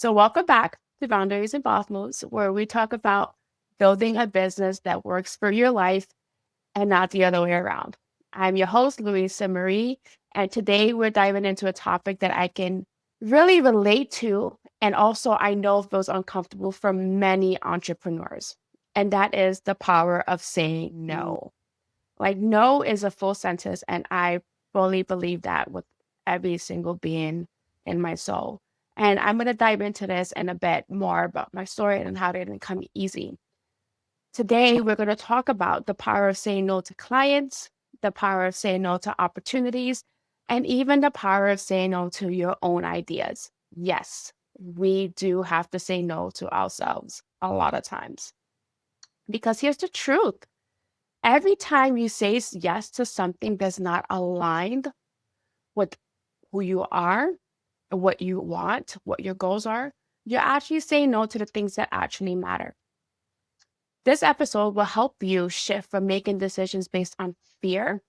So, welcome back to Boundaries and Boss Moves, where we talk about building a business that works for your life and not the other way around. I'm your host, Louisa Marie, and today we're diving into a topic that I can really relate to, and also I know feels uncomfortable for many entrepreneurs, and that is the power of saying no. Like, no is a full sentence, and I fully believe that with every single being in my soul. And I'm going to dive into this in a bit more about my story and how it didn't come easy. Today, we're going to talk about the power of saying no to clients, the power of saying no to opportunities, and even the power of saying no to your own ideas. Yes, we do have to say no to ourselves a lot of times. Because here's the truth. Every time you say yes to something that's not aligned with who you are, what you want, what your goals are, you're actually saying no to the things that actually matter. This episode will help you shift from making decisions based on fear.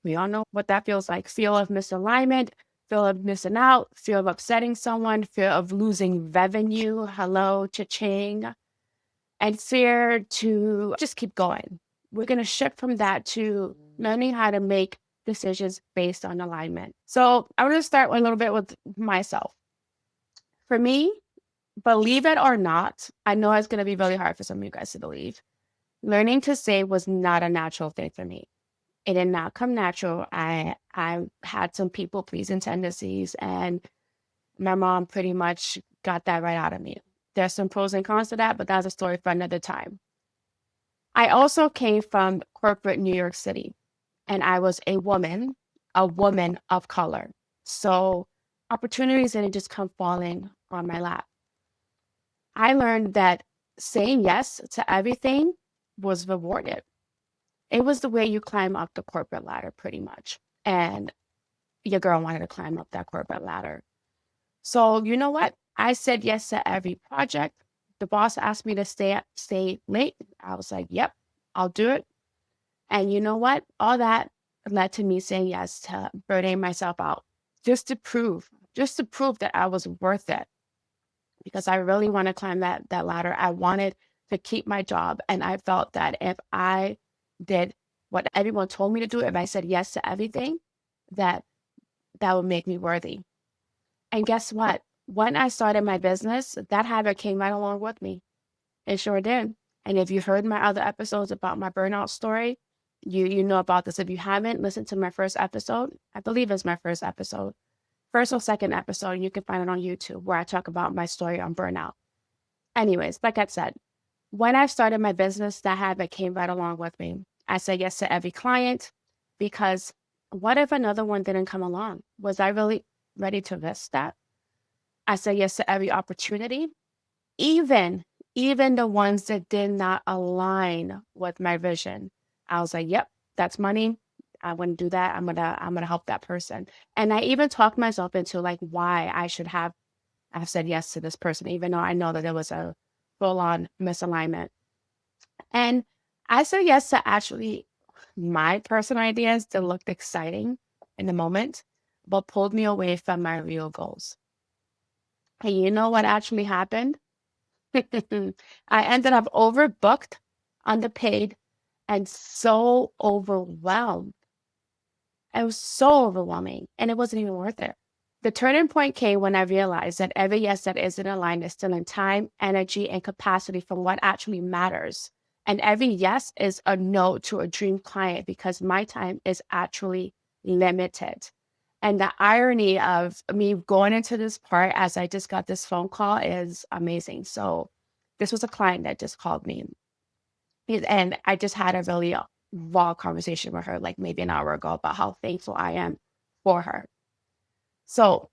We all know what that feels like: fear of misalignment, fear of missing out, fear of upsetting someone, fear of losing revenue. Hello, cha-ching. And fear to just keep going. We're going to shift from that to learning how to make decisions based on alignment. So I'm going to start a little bit with myself. For me, believe it or not, I know it's going to be really hard for some of you guys to believe. Learning to say was not a natural thing for me. It did not come natural. I had some people pleasing tendencies, and my mom pretty much got that right out of me. There's some pros and cons to that, but that's a story for another time. I also came from corporate New York City, and I was a woman of color. So opportunities didn't just come falling on my lap. I learned that saying yes to everything was rewarded. It was the way you climb up the corporate ladder, pretty much. And your girl wanted to climb up that corporate ladder. So you know what? I said yes to every project. The boss asked me to stay late. I was like, yep, I'll do it. And you know what? All that led to me saying yes to burning myself out just to prove that I was worth it. Because I really want to climb that ladder. I wanted to keep my job. And I felt that if I did what everyone told me to do, if I said yes to everything, that would make me worthy. And guess what? When I started my business, that habit came right along with me. It sure did. And if you heard my other episodes about my burnout story, you know about this. If you haven't listened to my first episode, I believe it's my first episode, first or second episode, you can find it on YouTube where I talk about my story on burnout. Anyways, like I said, when I started my business, that habit came right along with me. I said yes to every client because what if another one didn't come along? Was I really ready to risk that? I said yes to every opportunity, even the ones that did not align with my vision. I was like, yep, that's money. I wouldn't do that. I'm gonna help that person. And I even talked myself into like why I should have said yes to this person, even though I know that there was a full-on misalignment. And I said yes to actually my personal ideas that looked exciting in the moment, but pulled me away from my real goals. And you know what actually happened? I ended up overbooked, underpaid, and so overwhelmed. It was so overwhelming, and it wasn't even worth it. The turning point came when I realized that every yes that isn't aligned is stealing time, energy, and capacity from what actually matters. And every yes is a no to a dream client because my time is actually limited. And the irony of me going into this part as I just got this phone call is amazing. So this was a client that just called me. And I just had a really raw conversation with her, like maybe an hour ago, about how thankful I am for her. So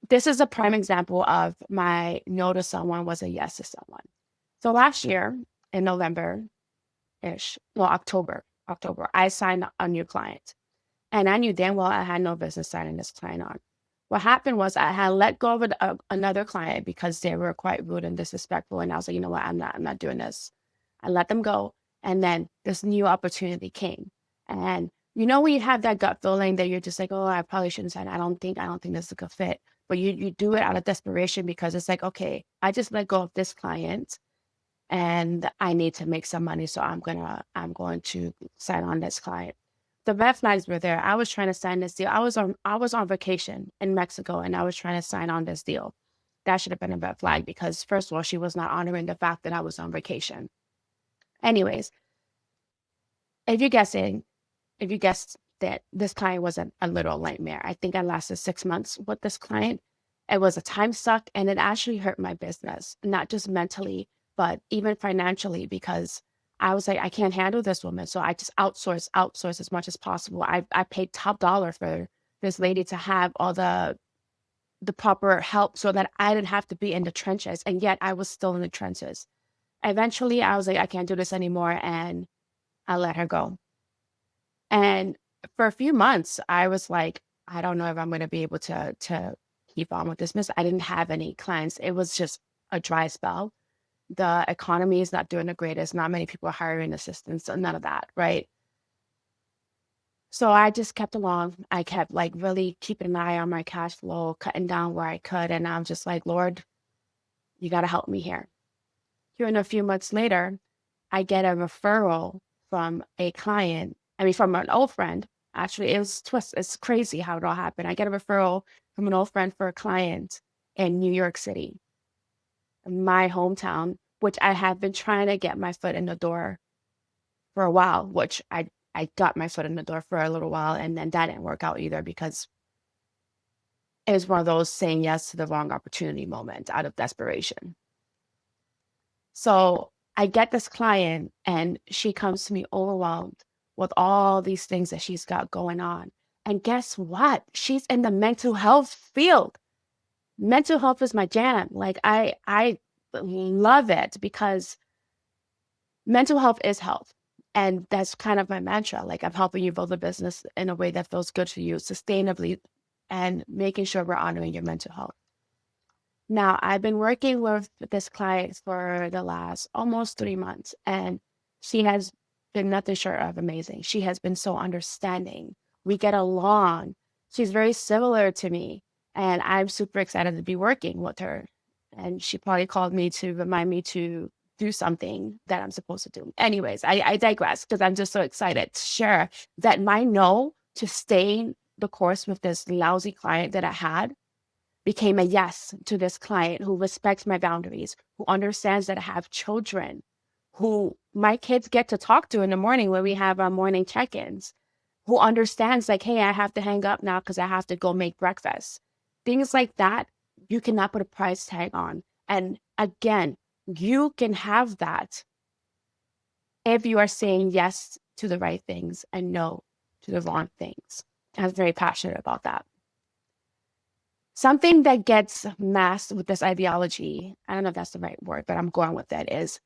this is a prime example of my no to someone was a yes to someone. So last year in November-ish, well, October, I signed a new client. And I knew damn well I had no business signing this client on. What happened was I had let go of another client because they were quite rude and disrespectful. And I was like, you know what, I'm not doing this. I let them go. And then this new opportunity came. And you know when you have that gut feeling that you're just like, oh, I probably shouldn't sign. I don't think this is a good fit. but you do it out of desperation because it's like, okay, I just let go of this client and I need to make some money. So I'm going to sign on this client. The red flags were there. I was trying to sign this deal. I was on vacation in Mexico and I was trying to sign on this deal. That should have been a red flag because first of all, she was not honoring the fact that I was on vacation. Anyways, if you're guessing, if you guessed that this client was a little nightmare, I think I lasted 6 months with this client. It was a time suck and it actually hurt my business, not just mentally, but even financially, because I was like, I can't handle this woman. So I just outsource as much as possible. I paid top dollar for this lady to have all the proper help so that I didn't have to be in the trenches. And yet I was still in the trenches. Eventually I was like, I can't do this anymore. And I let her go. And for a few months, I was like, I don't know if I'm going to be able to keep on with this business. I didn't have any clients. It was just a dry spell. The economy is not doing the greatest. Not many people are hiring assistants, so none of that, right? So I just kept along. I kept like really keeping an eye on my cash flow, cutting down where I could. And I'm just like, Lord, you got to help me here. Here and a few months later, I get a referral from a client. I mean, from an old friend. Actually, it was twist. It's crazy how it all happened. I get a referral from an old friend for a client in New York City, my hometown, which I have been trying to get my foot in the door for a while, which I got my foot in the door for a little while, and then that didn't work out either because it was one of those saying yes to the wrong opportunity moments out of desperation. So I get this client and she comes to me overwhelmed with all these things that she's got going on. And guess what? She's in the mental health field. Mental health is my jam. Like I love it because mental health is health. And that's kind of my mantra. Like I'm helping you build a business in a way that feels good for you sustainably and making sure we're honoring your mental health. Now, I've been working with this client for the last almost 3 months, and she has been nothing short of amazing. She has been so understanding. We get along. She's very similar to me, and I'm super excited to be working with her. And she probably called me to remind me to do something that I'm supposed to do. Anyways, I digress because I'm just so excited to share that my no to stay the course with this lousy client that I had became a yes to this client who respects my boundaries, who understands that I have children, who my kids get to talk to in the morning when we have our morning check-ins, who understands like, hey, I have to hang up now because I have to go make breakfast. Things like that, you cannot put a price tag on. And again, you can have that if you are saying yes to the right things and no to the wrong things. I'm very passionate about that. Something that gets masked with this ideology, I don't know if that's the right word, but I'm going with that, is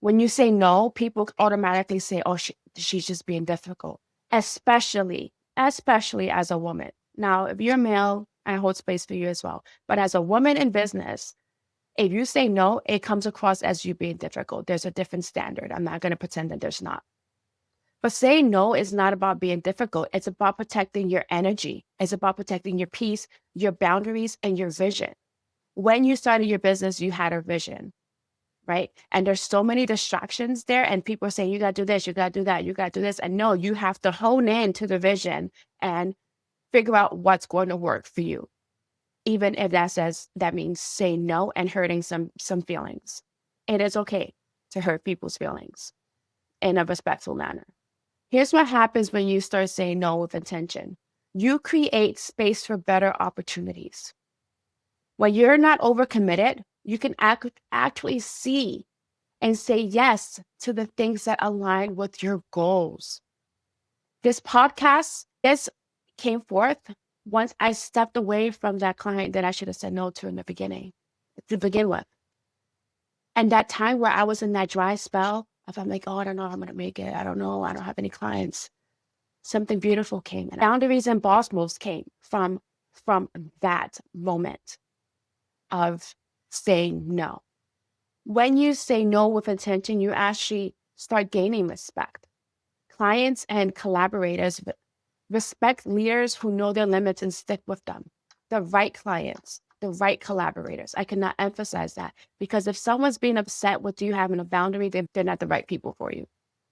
when you say no, people automatically say, oh, she's just being difficult, especially as a woman. Now, if you're a male, I hold space for you as well. But as a woman in business, if you say no, it comes across as you being difficult. There's a different standard. I'm not going to pretend that there's not. But saying no is not about being difficult. It's about protecting your energy. It's about protecting your peace, your boundaries, and your vision. When you started your business, you had a vision, right? And there's so many distractions there. And people are saying, you got to do this, you got to do that, you got to do this. And no, you have to hone in to the vision and figure out what's going to work for you. Even if that means say no and hurting some feelings. It is okay to hurt people's feelings in a respectful manner. Here's what happens when you start saying no with intention. You create space for better opportunities. When you're not overcommitted, you can actually see and say yes to the things that align with your goals. This podcast, this came forth once I stepped away from that client that I should have said no to in the beginning, to begin with. And that time where I was in that dry spell, if I'm like, oh, I don't know, I'm going to make it. I don't know. I don't have any clients. Something beautiful came. And boundaries and boss moves came from that moment of saying no. When you say no with intention, you actually start gaining respect. Clients and collaborators respect leaders who know their limits and stick with them. the right clients, the right collaborators. I cannot emphasize that, because if someone's being upset with you having a boundary, they're not the right people for you.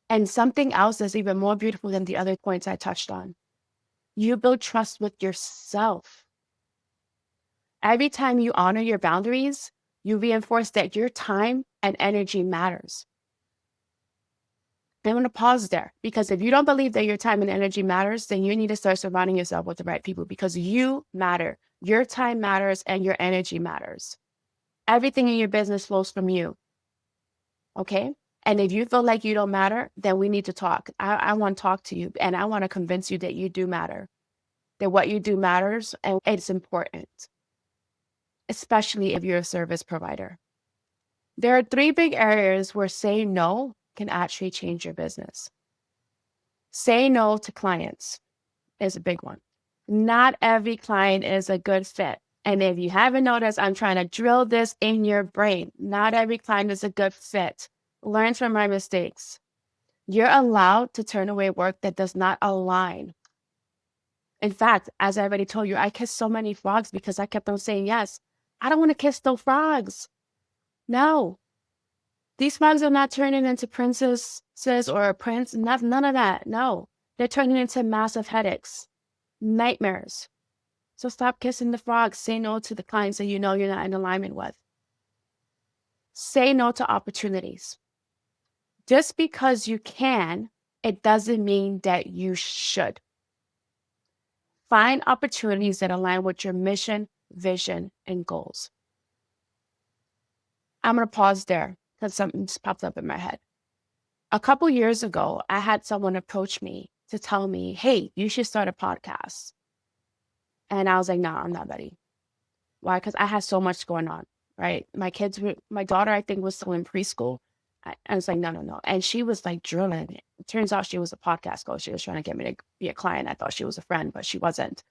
And something else that's even more beautiful than the other points I touched on. You build trust with yourself. Every time you honor your boundaries, you reinforce that your time and energy matters. I'm going to pause there, because if you don't believe that your time and energy matters, then you need to start surrounding yourself with the right people, because you matter. Your time matters and your energy matters. Everything in your business flows from you. Okay? And if you feel like you don't matter, then we need to talk. I want to talk to you, and I want to convince you that you do matter, that what you do matters and it's important, especially if you're a service provider. There are 3 big areas where saying no can actually change your business. Say no to clients is a big one. Not every client is a good fit. And if you haven't noticed, I'm trying to drill this in your brain. Not every client is a good fit. Learn from my mistakes. You're allowed to turn away work that does not align. In fact, as I already told you, I kissed so many frogs because I kept on saying yes. I don't want to kiss those frogs. No. These frogs are not turning into princesses or a prince. None of that. No. They're turning into massive headaches, nightmares. So stop kissing the frogs. Say no to the clients that you know you're not in alignment with. Say no to opportunities. Just because you can, it doesn't mean that you should. Find opportunities that align with your mission, vision, and goals. I'm going to pause there because something just popped up in my head. A couple years ago, I had someone approach me to tell me, hey, you should start a podcast. And I was like, no, I'm not ready. Why? Because I had so much going on, right? My daughter, I think, was still in preschool. I was like, no. And she was like drilling it. It turns out she was a podcast coach. She was trying to get me to be a client. I thought she was a friend, but she wasn't.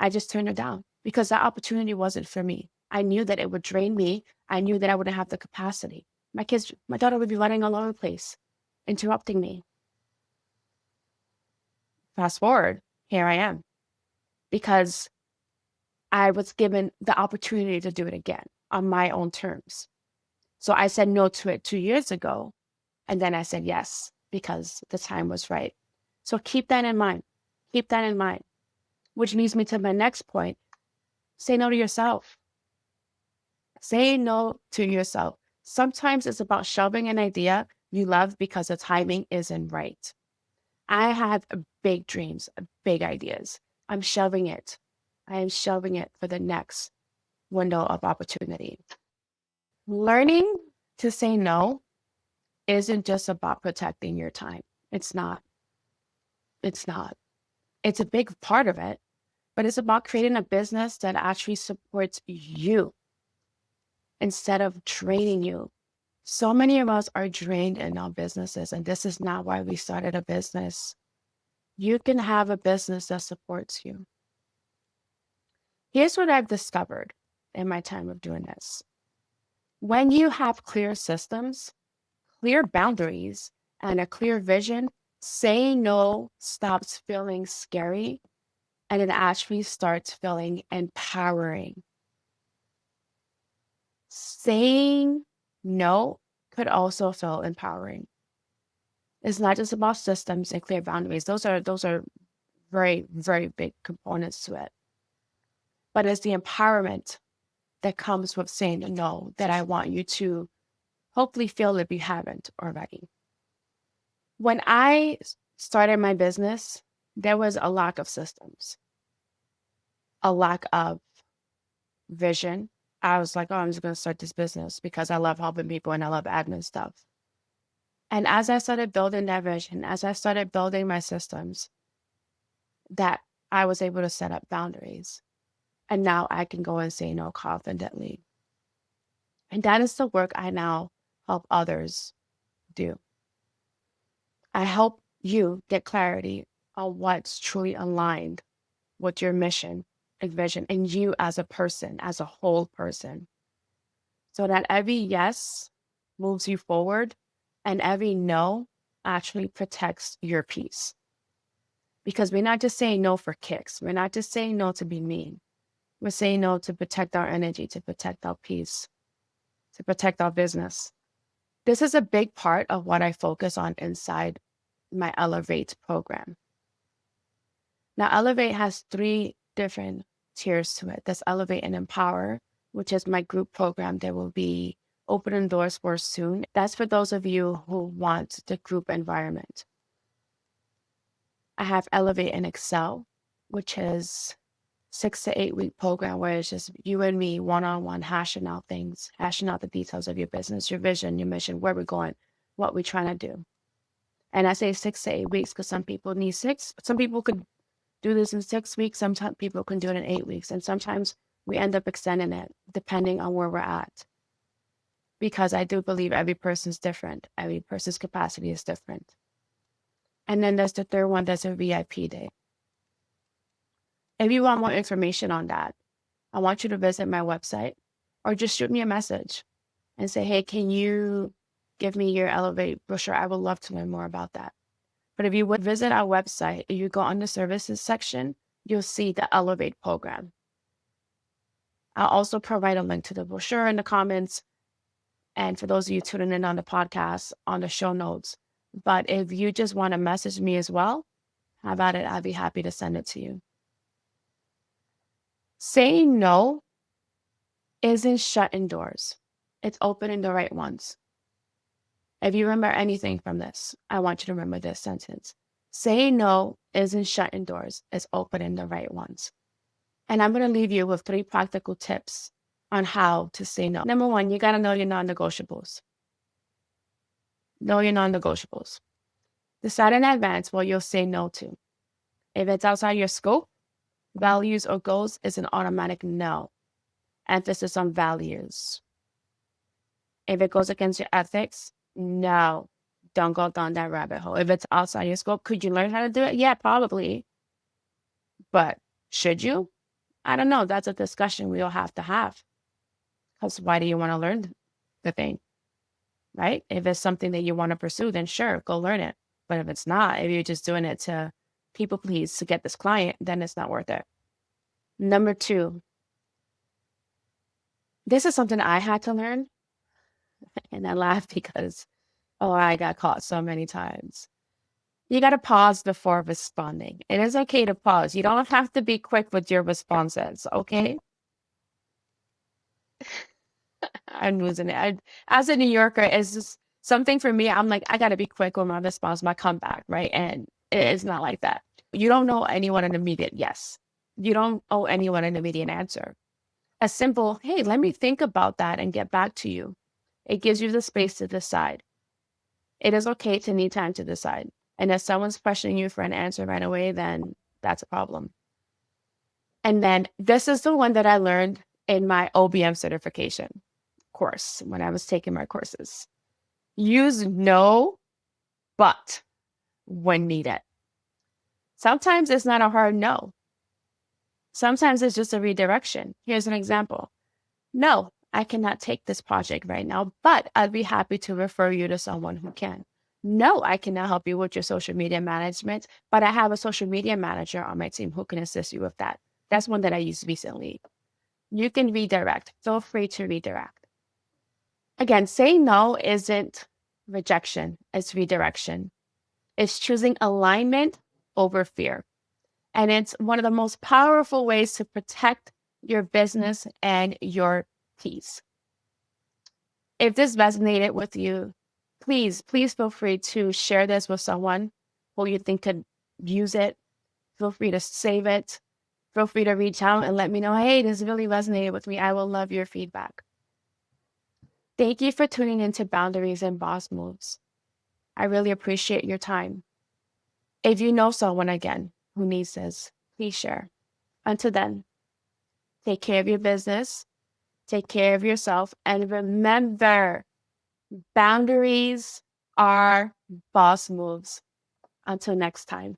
I just turned her down because that opportunity wasn't for me. I knew that it would drain me. I knew that I wouldn't have the capacity. My daughter would be running all over the place, interrupting me. Fast forward, here I am, because I was given the opportunity to do it again on my own terms. So I said no to it 2 years ago, and then I said yes because the time was right. So keep that in mind. Keep that in mind, which leads me to my next point. Say no to yourself. Say no to yourself. Sometimes it's about shelving an idea you love because the timing isn't right. I have big dreams, big ideas. I'm shelving it. I am shelving it for the next window of opportunity. Learning to say no isn't just about protecting your time. It's not. It's not. It's a big part of it, but it's about creating a business that actually supports you instead of draining you. So many of us are drained in our businesses, and this is not why we started a business. You can have a business that supports you. Here's what I've discovered in my time of doing this. When you have clear systems, clear boundaries, and a clear vision, saying no stops feeling scary and it actually starts feeling empowering. Saying no could also feel empowering. It's not just about systems and clear boundaries. Those are very, very big components to it. But it's the empowerment that comes with saying no that I want you to hopefully feel if you haven't already. When I started my business, there was a lack of systems, a lack of vision. I was like, oh, I'm just going to start this business because I love helping people and I love admin stuff. And as I started building that vision, as I started building my systems, that I was able to set up boundaries. And now I can go and say no confidently. And that is the work I now help others do. I help you get clarity on what's truly aligned with your mission and vision and you as a person, as a whole person. So that every yes moves you forward and every no actually protects your peace. Because we're not just saying no for kicks. We're not just saying no to be mean. We're saying no to protect our energy, to protect our peace, to protect our business. This is a big part of what I focus on inside my Elevate program. Now, Elevate has 3 different tiers to it. There's Elevate and Empower, which is my group program that will be opening doors for soon. That's for those of you who want the group environment. I have Elevate and Excel, which is 6 to 8 week program where it's just you and me one-on-one hashing out things, hashing out the details of your business, your vision, your mission, where we're going, what we're trying to do. And I say 6 to 8 weeks because some people need 6. Some people could do this in 6 weeks. Sometimes people can do it in 8 weeks. And sometimes we end up extending it depending on where we're at. Because I do believe every person's different. Every person's capacity is different. And then there's the third one, that's a VIP day. If you want more information on that, I want you to visit my website or just shoot me a message and say, hey, can you give me your Elevate brochure? I would love to learn more about that. But if you would visit our website, if you go on the services section, you'll see the Elevate program. I'll also provide a link to the brochure in the comments. And for those of you tuning in on the podcast, on the show notes. But if you just want to message me as well, how about it? I'd be happy to send it to you. Saying no isn't shutting doors. It's opening the right ones. If you remember anything from this, I want you to remember this sentence. Saying no isn't shutting doors. It's opening the right ones. And I'm going to leave you with 3 practical tips on how to say no. Number 1, you got to know your non-negotiables. Know your non-negotiables. Decide in advance what you'll say no to. If it's outside your scope, values, or goals, is an automatic no. Emphasis on values. If it goes against your ethics, no. Don't go down that rabbit hole. If it's outside your scope, could you learn how to do it? Yeah, probably. But should you? I don't know. That's a discussion we'll have to have. Because why do you want to learn the thing? Right? If it's something that you want to pursue, then sure, go learn it. But if it's not, if you're just doing it to people please to get this client, then it's not worth it. Number 2, this is something I had to learn. And I laugh because, I got caught so many times. You got to pause before responding. It is okay to pause. You don't have to be quick with your responses, okay? I'm losing it. As a New Yorker, it's just something for me. I'm like, I got to be quick with my response, my comeback, right? And it's not like that. You don't owe anyone an immediate yes. You don't owe anyone an immediate answer. A simple, hey, let me think about that and get back to you. It gives you the space to decide. It is okay to need time to decide. And if someone's pressuring you for an answer right away, then that's a problem. And then this is the one that I learned in my OBM certification course when I was taking my courses. Use no, but when needed. Sometimes it's not a hard no. Sometimes it's just a redirection. Here's an example. No, I cannot take this project right now, but I'd be happy to refer you to someone who can. No, I cannot help you with your social media management, but I have a social media manager on my team who can assist you with that. That's one that I used recently. You can redirect. Feel free to redirect. Again, saying no isn't rejection, it's redirection. It's choosing alignment over fear. And it's one of the most powerful ways to protect your business and your peace. If this resonated with you, please feel free to share this with someone who you think could use it. Feel free to save it. Feel free to reach out and let me know, hey, this really resonated with me. I will love your feedback. Thank you for tuning into Boundaries and Boss Moves. I really appreciate your time. If you know someone again who needs this, please share. Until then, take care of your business, take care of yourself, and remember, boundaries are boss moves. Until next time.